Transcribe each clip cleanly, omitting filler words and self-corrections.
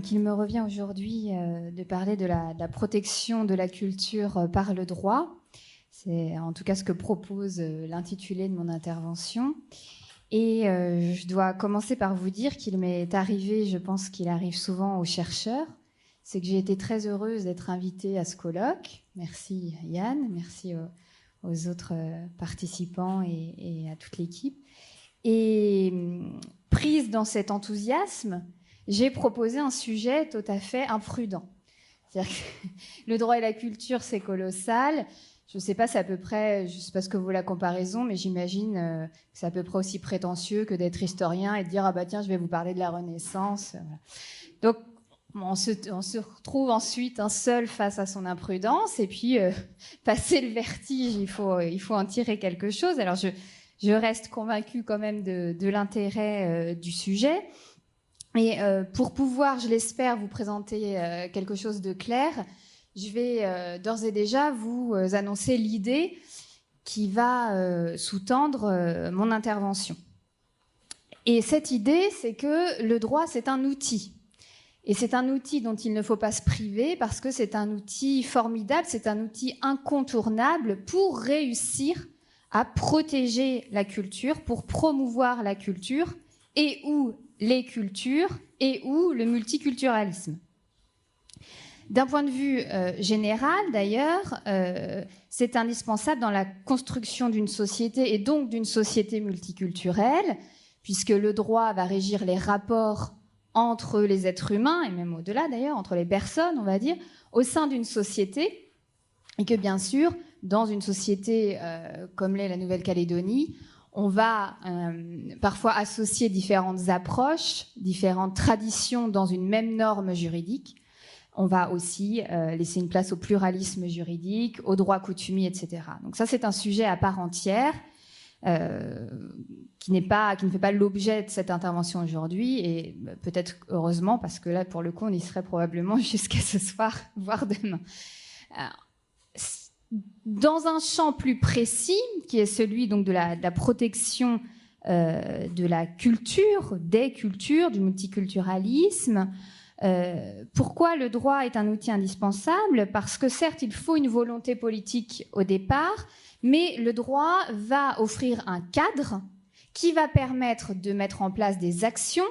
Donc, il me revient aujourd'hui de parler de la protection de la culture par le droit. C'est en tout cas ce que propose l'intitulé de mon intervention. Et je dois commencer par vous dire qu'il m'est arrivé, je pense qu'il arrive souvent aux chercheurs, c'est que j'ai été très heureuse d'être invitée à ce colloque. Merci Yann, merci aux autres participants et à toute l'équipe. Et prise dans cet enthousiasme, j'ai proposé un sujet tout à fait imprudent. C'est-à-dire que le droit et la culture, c'est colossal. Je ne sais pas, c'est à peu près, je ne sais pas ce que vaut la comparaison, mais j'imagine que c'est à peu près aussi prétentieux que d'être historien et de dire « Ah bah tiens, je vais vous parler de la Renaissance ». Donc, on se retrouve ensuite un seul face à son imprudence et puis, passer le vertige, il faut en tirer quelque chose. Alors, je reste convaincue quand même de l'intérêt du sujet. Et pour pouvoir, je l'espère, vous présenter quelque chose de clair, je vais d'ores et déjà vous annoncer l'idée qui va sous-tendre mon intervention. Et cette idée, c'est que le droit, c'est un outil. Et c'est un outil dont il ne faut pas se priver parce que c'est un outil formidable, c'est un outil incontournable pour réussir à protéger la culture, pour promouvoir la culture et ou les cultures et ou le multiculturalisme. D'un point de vue général, d'ailleurs, c'est indispensable dans la construction d'une société et donc d'une société multiculturelle, puisque le droit va régir les rapports entre les êtres humains, et même au-delà d'ailleurs, entre les personnes, on va dire, au sein d'une société, et que bien sûr, dans une société comme l'est la Nouvelle-Calédonie, on va parfois associer différentes approches, différentes traditions dans une même norme juridique. On va aussi laisser une place au pluralisme juridique, au droit coutumier, etc. Donc ça, c'est un sujet à part entière qui ne fait pas l'objet de cette intervention aujourd'hui, et peut-être heureusement, parce que là, pour le coup, on y serait probablement jusqu'à ce soir, voire demain. Alors, dans un champ plus précis, qui est celui donc de la protection de la culture, des cultures, du multiculturalisme, pourquoi le droit est un outil indispensable? Parce que certes, il faut une volonté politique au départ, mais le droit va offrir un cadre qui va permettre de mettre en place des actions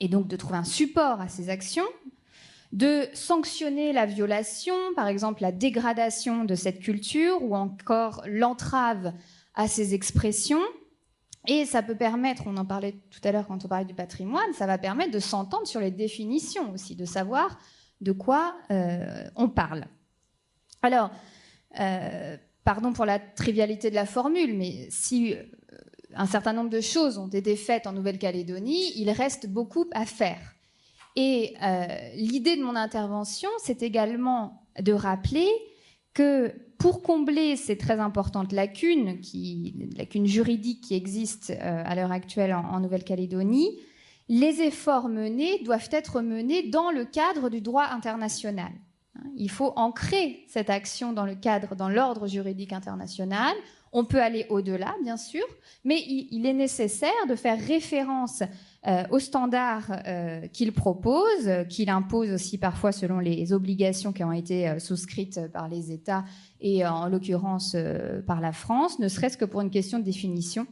et donc de trouver un support à ces actions, de sanctionner la violation, par exemple la dégradation de cette culture ou encore l'entrave à ces expressions. Et ça peut permettre, on en parlait tout à l'heure quand on parlait du patrimoine, ça va permettre de s'entendre sur les définitions aussi, de savoir de quoi on parle. Alors, pardon pour la trivialité de la formule, mais si un certain nombre de choses ont été faites en Nouvelle-Calédonie, il reste beaucoup à faire. Et l'idée de mon intervention, c'est également de rappeler que pour combler ces très importantes lacunes juridiques qui existent à l'heure actuelle en Nouvelle-Calédonie, les efforts menés doivent être menés dans le cadre du droit international. Il faut ancrer cette action dans l'ordre juridique international. On peut aller au-delà, bien sûr, mais il est nécessaire de faire référence aux standards qu'il propose, qu'il impose aussi parfois selon les obligations qui ont été souscrites par les États et en l'occurrence par la France, ne serait-ce que pour une question de définition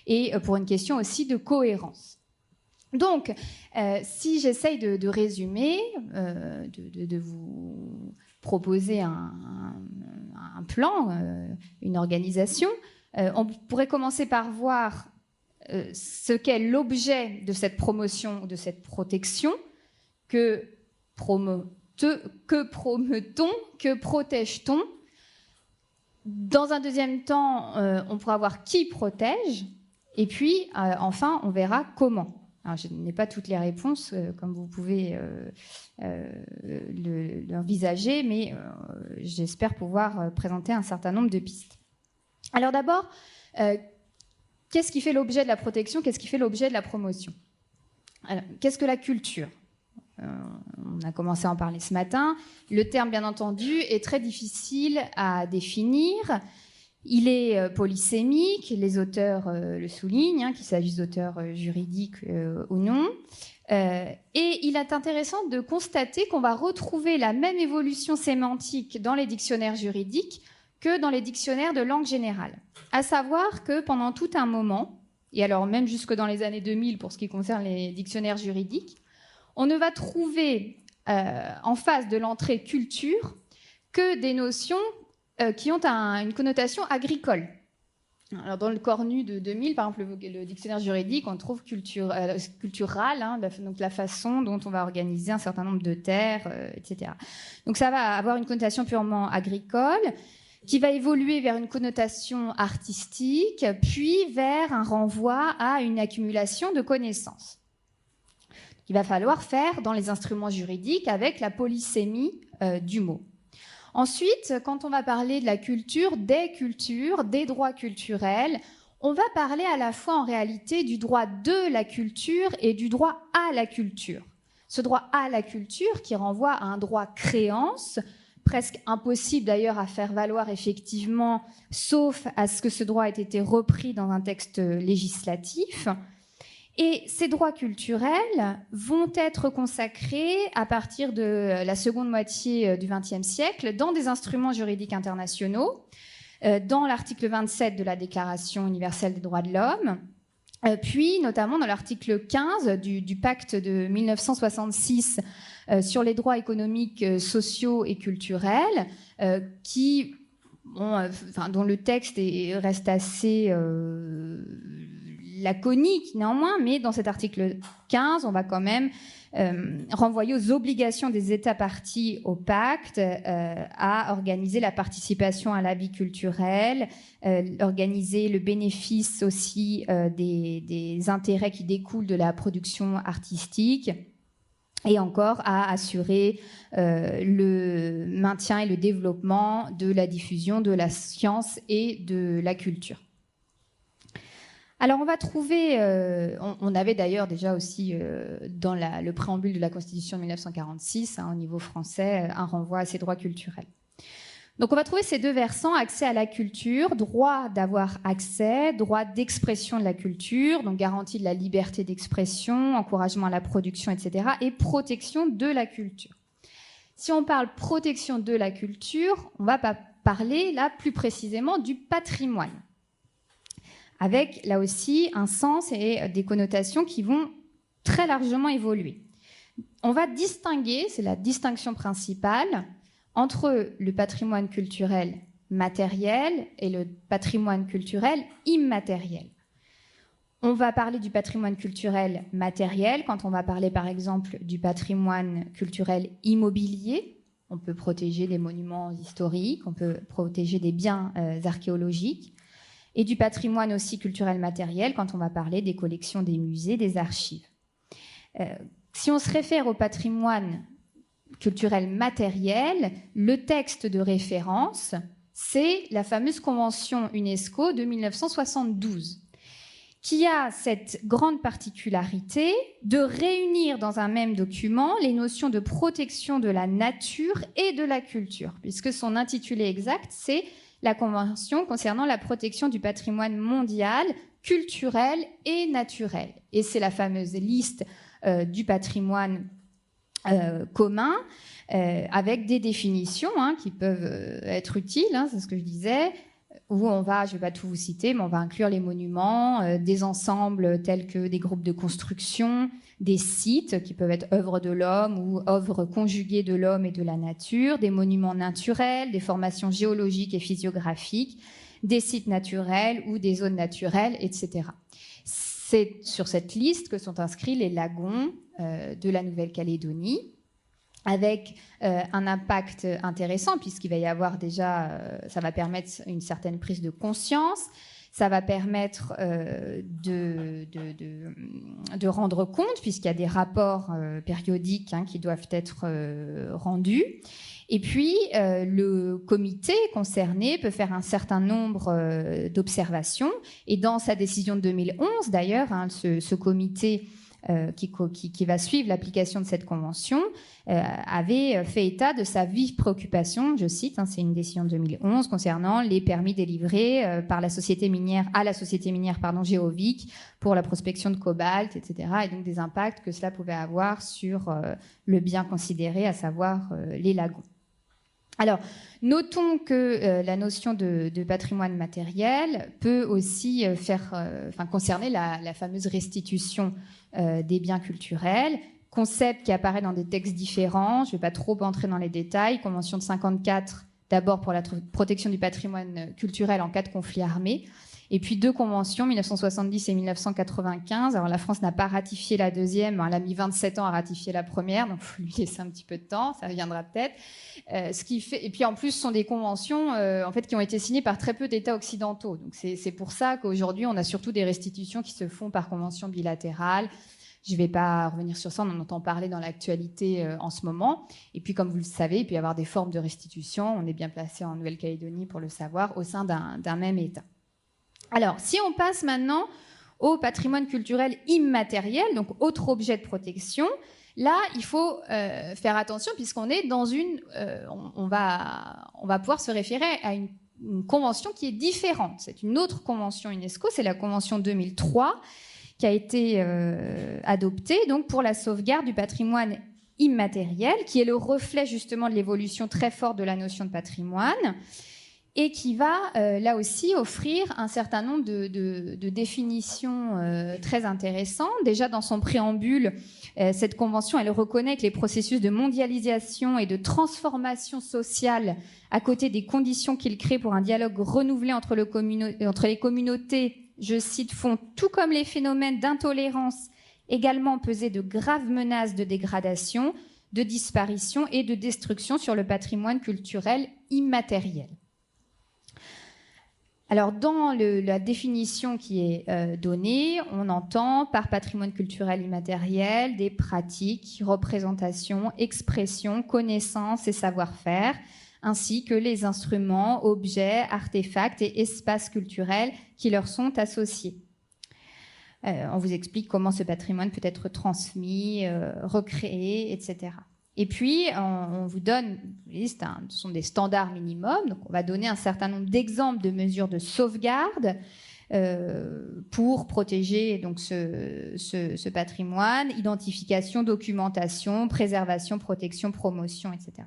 et pour une question aussi de cohérence. Donc, si j'essaye de résumer, de vous proposer un plan, une organisation, on pourrait commencer par voir ce qu'est l'objet de cette promotion, de cette protection, que promeut-on, que protège-t-on. Dans un deuxième temps, on pourra voir qui protège, et puis enfin, on verra comment. Alors, je n'ai pas toutes les réponses, comme vous pouvez l'envisager, mais j'espère pouvoir présenter un certain nombre de pistes. Alors d'abord, qu'est-ce qui fait l'objet de la protection? Qu'est-ce qui fait l'objet de la promotion? Alors, qu'est-ce que la culture? On a commencé à en parler ce matin. Le terme, bien entendu, est très difficile à définir. Il est polysémique, les auteurs le soulignent, qu'il s'agisse d'auteurs juridiques ou non. Et il est intéressant de constater qu'on va retrouver la même évolution sémantique dans les dictionnaires juridiques que dans les dictionnaires de langue générale. À savoir que pendant tout un moment, et alors même jusque dans les années 2000 pour ce qui concerne les dictionnaires juridiques, on ne va trouver en face de l'entrée culture que des notions qui ont une connotation agricole. Alors dans le cornu de 2000, par exemple, le dictionnaire juridique, on trouve cultural, hein, donc la façon dont on va organiser un certain nombre de terres, etc. Donc ça va avoir une connotation purement agricole, qui va évoluer vers une connotation artistique, puis vers un renvoi à une accumulation de connaissances. Il va falloir faire dans les instruments juridiques avec la polysémie du mot. Ensuite, quand on va parler de la culture, des droits culturels, on va parler à la fois en réalité du droit de la culture et du droit à la culture. Ce droit à la culture qui renvoie à un droit créance, presque impossible d'ailleurs à faire valoir effectivement, sauf à ce que ce droit ait été repris dans un texte législatif. Et ces droits culturels vont être consacrés à partir de la seconde moitié du XXe siècle dans des instruments juridiques internationaux, dans l'article 27 de la Déclaration universelle des droits de l'homme, puis notamment dans l'article 15 du pacte de 1966 sur les droits économiques, sociaux et culturels, dont le texte reste assez laconique néanmoins, mais dans cet article 15, on va quand même renvoyer aux obligations des États parties au pacte à organiser la participation à la vie culturelle, organiser le bénéfice aussi des intérêts qui découlent de la production artistique, et encore à assurer le maintien et le développement de la diffusion de la science et de la culture. Alors on va trouver, on avait d'ailleurs déjà aussi dans le préambule de la Constitution de 1946, au niveau français, un renvoi à ces droits culturels. Donc on va trouver ces deux versants, accès à la culture, droit d'avoir accès, droit d'expression de la culture, donc garantie de la liberté d'expression, encouragement à la production, etc., et protection de la culture. Si on parle protection de la culture, on va parler là plus précisément du patrimoine, avec là aussi un sens et des connotations qui vont très largement évoluer. On va distinguer, c'est la distinction principale, entre le patrimoine culturel matériel et le patrimoine culturel immatériel. On va parler du patrimoine culturel matériel quand on va parler par exemple du patrimoine culturel immobilier. On peut protéger des monuments historiques, on peut protéger des biens archéologiques, et du patrimoine aussi culturel matériel quand on va parler des collections des musées, des archives. Si on se réfère au patrimoine culturel matériel, le texte de référence, c'est la fameuse convention UNESCO de 1972, qui a cette grande particularité de réunir dans un même document les notions de protection de la nature et de la culture, puisque son intitulé exact, c'est la Convention concernant la protection du patrimoine mondial, culturel et naturel. Et c'est la fameuse liste du patrimoine commun, avec des définitions qui peuvent être utiles, c'est ce que je disais, où on va, je ne vais pas tout vous citer, mais on va inclure les monuments, des ensembles tels que des groupes de construction, des sites qui peuvent être œuvres de l'homme ou œuvres conjuguées de l'homme et de la nature, des monuments naturels, des formations géologiques et physiographiques, des sites naturels ou des zones naturelles, etc. C'est sur cette liste que sont inscrits les lagons de la Nouvelle-Calédonie, avec un impact intéressant, puisqu'il va y avoir déjà, ça va permettre une certaine prise de conscience, ça va permettre de rendre compte, puisqu'il y a des rapports périodiques qui doivent être rendus. Et puis, le comité concerné peut faire un certain nombre d'observations. Et dans sa décision de 2011, d'ailleurs, ce comité qui va suivre l'application de cette convention, avait fait état de sa vive préoccupation, je cite, c'est une décision de 2011, concernant les permis délivrés par la société minière Géovic pour la prospection de cobalt, etc. Et donc des impacts que cela pouvait avoir sur le bien considéré, à savoir les lagons. Alors, notons que la notion de patrimoine matériel peut aussi concerner la fameuse restitution des biens culturels, concept qui apparaît dans des textes différents. Je ne vais pas trop entrer dans les détails. Convention de 54, d'abord pour la protection du patrimoine culturel en cas de conflit armé. Et puis 2 conventions, 1970 et 1995. Alors la France n'a pas ratifié la deuxième, elle a mis 27 ans à ratifier la première, donc il faut lui laisser un petit peu de temps, ça reviendra peut-être. Et puis en plus, ce sont des conventions qui ont été signées par très peu d'États occidentaux. Donc c'est pour ça qu'aujourd'hui, on a surtout des restitutions qui se font par convention bilatérale. Je ne vais pas revenir sur ça, on en entend parler dans l'actualité en ce moment. Et puis, comme vous le savez, il peut y avoir des formes de restitution. On est bien placé en Nouvelle-Calédonie pour le savoir, au sein d'un même État. Alors, si on passe maintenant au patrimoine culturel immatériel, donc autre objet de protection, là, il faut faire attention puisqu'on est dans on va pouvoir se référer à une convention qui est différente. C'est une autre convention UNESCO, c'est la convention 2003 qui a été adoptée donc pour la sauvegarde du patrimoine immatériel, qui est le reflet justement de l'évolution très forte de la notion de patrimoine, et qui va, là aussi, offrir un certain nombre de définitions très intéressantes. Déjà, dans son préambule, cette convention, elle reconnaît que les processus de mondialisation et de transformation sociale, à côté des conditions qu'il crée pour un dialogue renouvelé entre les communautés, je cite, font, tout comme les phénomènes d'intolérance, également peser de graves menaces de dégradation, de disparition et de destruction sur le patrimoine culturel immatériel. Alors, dans la définition qui est donnée, on entend par patrimoine culturel immatériel des pratiques, représentations, expressions, connaissances et savoir-faire, ainsi que les instruments, objets, artefacts et espaces culturels qui leur sont associés. On vous explique comment ce patrimoine peut être transmis, recréé, etc. Et puis, on vous donne, ce sont des standards minimums, donc on va donner un certain nombre d'exemples de mesures de sauvegarde pour protéger donc ce patrimoine, identification, documentation, préservation, protection, promotion, etc.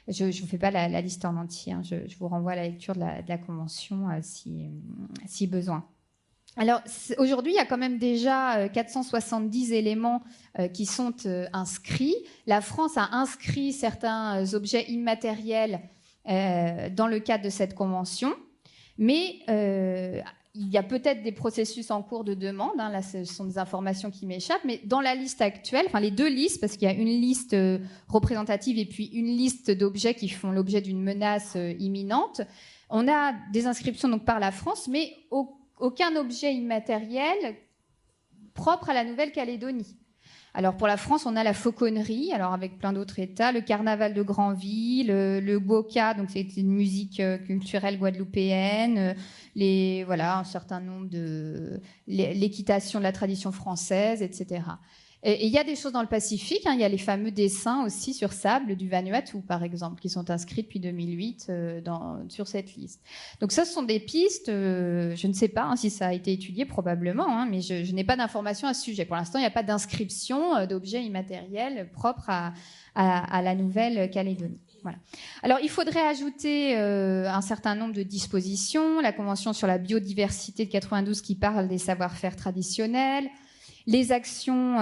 Je ne vous fais pas la liste en entier, je vous renvoie à la lecture de la Convention si besoin. Alors, aujourd'hui, il y a quand même déjà 470 éléments qui sont inscrits. La France a inscrit certains objets immatériels dans le cadre de cette convention, mais il y a peut-être des processus en cours de demande. Là, ce sont des informations qui m'échappent, mais dans la liste actuelle, les 2 listes, parce qu'il y a une liste représentative et puis une liste d'objets qui font l'objet d'une menace imminente, on a des inscriptions donc par la France, mais aucun objet immatériel propre à la Nouvelle-Calédonie. Alors pour la France, on a la fauconnerie, alors avec plein d'autres États, le carnaval de Granville, le goka, donc c'est une musique culturelle guadeloupéenne, un certain nombre l'équitation de la tradition française, etc. Et il y a des choses dans le Pacifique, il y a les fameux dessins aussi sur sable du Vanuatu, par exemple, qui sont inscrits depuis 2008 sur cette liste. Donc ça, ce sont des pistes, je ne sais pas si ça a été étudié, probablement, mais je n'ai pas d'informations à ce sujet. Pour l'instant, il n'y a pas d'inscription d'objets immatériels propres à la Nouvelle-Calédonie. Voilà. Alors, il faudrait ajouter un certain nombre de dispositions, la Convention sur la biodiversité de 92 qui parle des savoir-faire traditionnels, les actions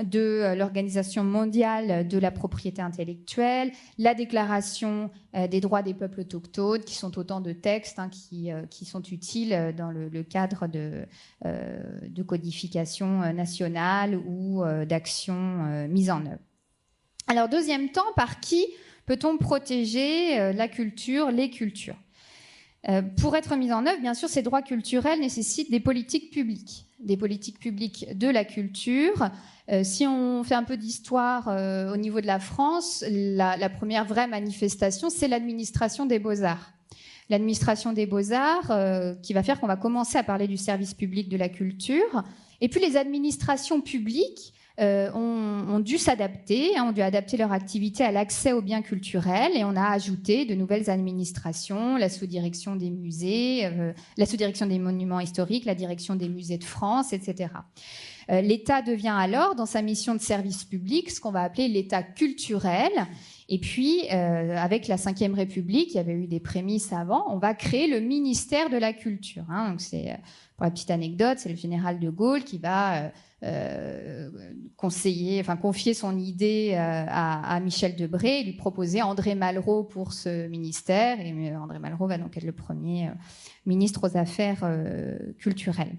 de l'Organisation mondiale de la propriété intellectuelle, la Déclaration des droits des peuples autochtones, qui sont autant de textes qui sont utiles dans le cadre de codification nationale ou d'actions mises en œuvre. Alors, deuxième temps, par qui peut-on protéger la culture, les cultures ? Pour être mis en œuvre, bien sûr, ces droits culturels nécessitent des politiques publiques de la culture. Si on fait un peu d'histoire au niveau de la France, la première vraie manifestation, c'est l'administration des beaux-arts. l'administration des beaux-arts, qui va faire qu'on va commencer à parler du service public de la culture. Et puis les administrations publiques ont dû s'adapter, ont dû adapter leur activité à l'accès aux biens culturels, et on a ajouté de nouvelles administrations, la sous-direction des musées, la sous-direction des monuments historiques, la direction des musées de France, etc. L'État devient alors, dans sa mission de service public, ce qu'on va appeler l'État culturel. Et puis, avec la Ve République, il y avait eu des prémices avant, on va créer le ministère de la Culture. Donc c'est, pour la petite anecdote, c'est le général de Gaulle qui va confier son idée à Michel Debré et lui proposer André Malraux pour ce ministère. Et André Malraux va donc être le premier ministre aux Affaires culturelles.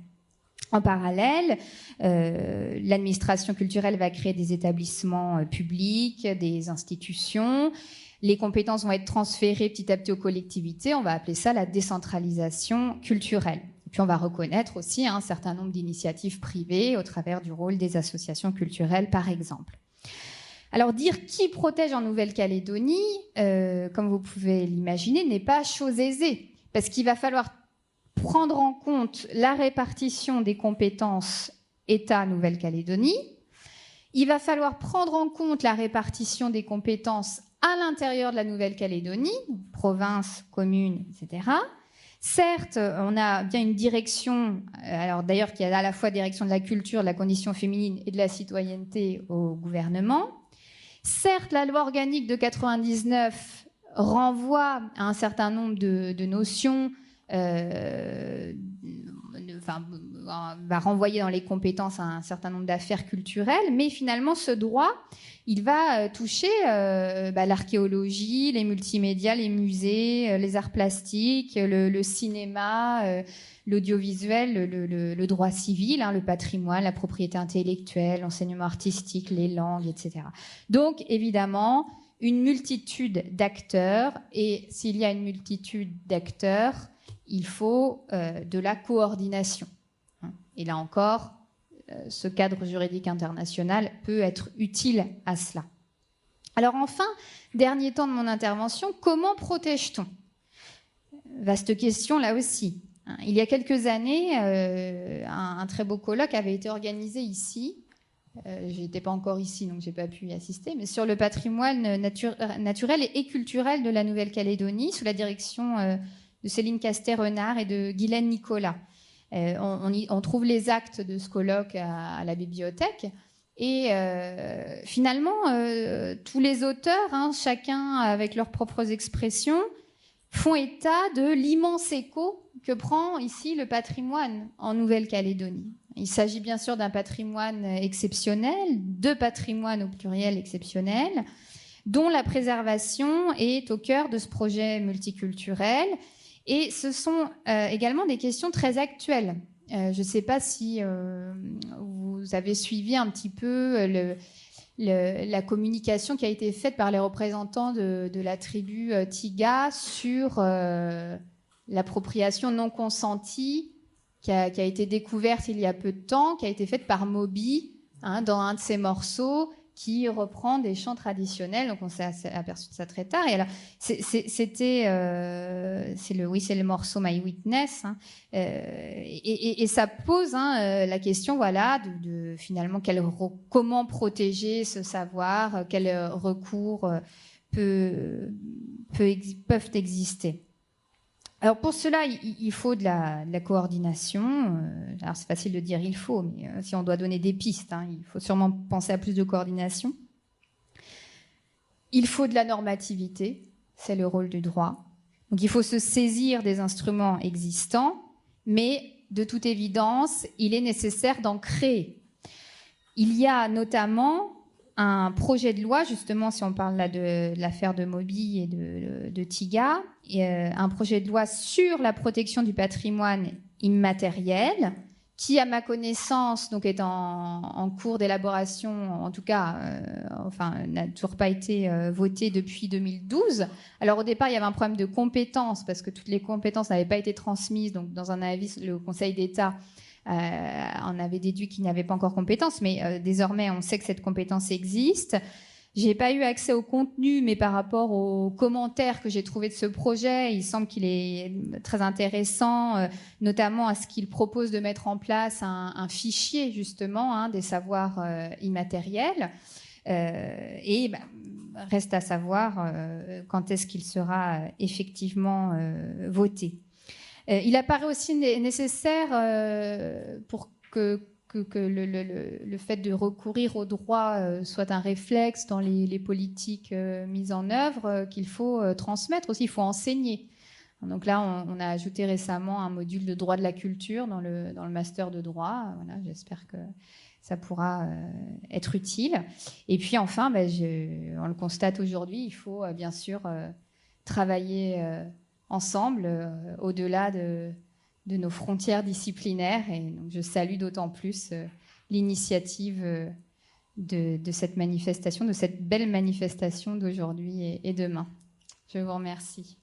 En parallèle, l'administration culturelle va créer des établissements publics, des institutions. Les compétences vont être transférées petit à petit aux collectivités. On va appeler ça la décentralisation culturelle. Et puis on va reconnaître aussi un certain nombre d'initiatives privées au travers du rôle des associations culturelles, par exemple. Alors dire qui protège en Nouvelle-Calédonie, comme vous pouvez l'imaginer, n'est pas chose aisée, parce qu'il va falloir prendre en compte la répartition des compétences État Nouvelle-Calédonie. Il va falloir prendre en compte la répartition des compétences à l'intérieur de la Nouvelle-Calédonie, province, commune, etc. Certes, on a bien une direction, alors d'ailleurs qui a à la fois direction de la culture, de la condition féminine et de la citoyenneté au gouvernement. Certes, la loi organique de 99 renvoie à un certain nombre de notions, va renvoyer dans les compétences à un certain nombre d'affaires culturelles, mais finalement ce droit, il va toucher l'archéologie, les multimédias, les musées, les arts plastiques, le cinéma, l'audiovisuel, le droit civil, le patrimoine, la propriété intellectuelle, l'enseignement artistique, les langues, etc. Donc évidemment, une multitude d'acteurs, et s'il y a une multitude d'acteurs, il faut de la coordination. Et là encore, ce cadre juridique international peut être utile à cela. Alors enfin, dernier temps de mon intervention, comment protège-t-on ? Vaste question là aussi. Il y a quelques années, un très beau colloque avait été organisé ici. Je n'étais pas encore ici, donc je n'ai pas pu y assister, mais sur le patrimoine naturel et culturel de la Nouvelle-Calédonie, sous la direction de Céline Castet-Renard et de Guylaine Nicolas. On trouve les actes de ce colloque à la bibliothèque. Et finalement, tous les auteurs, chacun avec leurs propres expressions, font état de l'immense écho que prend ici le patrimoine en Nouvelle-Calédonie. Il s'agit bien sûr d'un patrimoine exceptionnel, de patrimoine au pluriel exceptionnel, dont la préservation est au cœur de ce projet multiculturel. Et ce sont également des questions très actuelles. Je ne sais pas si vous avez suivi un petit peu la communication qui a été faite par les représentants de la tribu Tiga sur l'appropriation non consentie qui a été découverte il y a peu de temps, qui a été faite par Moby dans un de ses morceaux, qui reprend des chants traditionnels. Donc on s'est aperçu de ça très tard. Et alors c'est le morceau My Witness, et ça pose la question, voilà, de finalement comment protéger ce savoir, quels recours peuvent exister. Alors pour cela, il faut de la coordination. Alors c'est facile de dire il faut, mais si on doit donner des pistes, il faut sûrement penser à plus de coordination. Il faut de la normativité, c'est le rôle du droit. Donc il faut se saisir des instruments existants, mais de toute évidence, il est nécessaire d'en créer. Il y a notamment un projet de loi, justement, si on parle là de l'affaire de Moby et de Tiga, un projet de loi sur la protection du patrimoine immatériel, qui, à ma connaissance, donc est en cours d'élaboration, en tout cas, n'a toujours pas été voté depuis 2012. Alors au départ, il y avait un problème de compétences, parce que toutes les compétences n'avaient pas été transmises. Donc dans un avis, le Conseil d'État on avait déduit qu'il n'y avait pas encore compétence, mais désormais on sait que cette compétence existe. J'ai pas eu accès au contenu, mais par rapport aux commentaires que j'ai trouvés de ce projet, il semble qu'il est très intéressant, notamment à ce qu'il propose de mettre en place un fichier justement des savoirs immatériels. Et reste à savoir quand est-ce qu'il sera effectivement voté. Il apparaît aussi nécessaire pour que le fait de recourir au droit soit un réflexe dans les politiques mises en œuvre, qu'il faut transmettre aussi, il faut enseigner. Donc là, on a ajouté récemment un module de droit de la culture dans le master de droit. Voilà, j'espère que ça pourra être utile. Et puis enfin, on le constate aujourd'hui, il faut bien sûr travailler ensemble au-delà de nos frontières disciplinaires. Et donc, je salue d'autant plus l'initiative de cette manifestation, de cette belle manifestation d'aujourd'hui et demain. Je vous remercie.